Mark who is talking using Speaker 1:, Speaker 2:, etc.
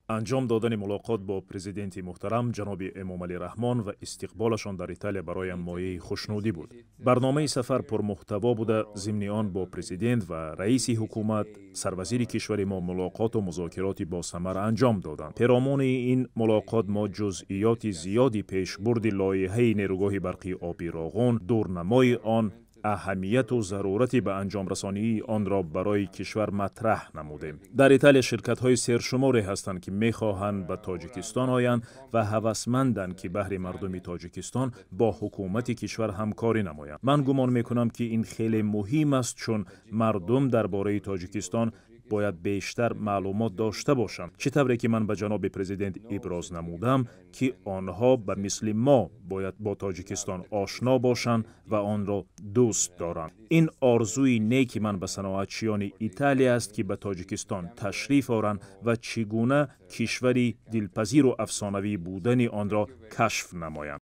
Speaker 1: انجام دادن ملاقات با پرزیدنت محترم جناب امامعلی رحمان و استقبالشان در ایتالیا برایم مایه خوشنودی بود. برنامه سفر پرمحتوا بوده. ضمن آن با پرزیدنت و رئیس حکومت، سروزیر کشور ما ملاقات و مذاکراتی با ثمر انجام دادند. پیرامون این ملاقات ما جزئیات زیادی پیشبرد لایحه نیروگاه برقی آبی راغون، دورنمای آن، اهمیت و ضرورت به انجام رسانی آن را برای کشور مطرح نمودیم. در ایتالیا شرکت‌های سرشماری هستند که می‌خواهند به تاجیکستان آیند و هوسمندند که بهر مردم تاجیکستان با حکومت کشور همکاری نمایند. من گمان می‌کنم که این خیلی مهم است، چون مردم درباره تاجیکستان باید بیشتر معلومات داشته باشند. چطوری که من به جناب پرزیدنت ابراز نمودم که آنها به مثل ما باید با تاجیکستان آشنا باشند و آن را دوست دارند. این آرزوی نیک من به صنعتچیان ایتالیا است که به تاجیکستان تشریف آورند و چگونه کشوری دلپذیر و افسانه‌ای بودن آن را کشف نمایند.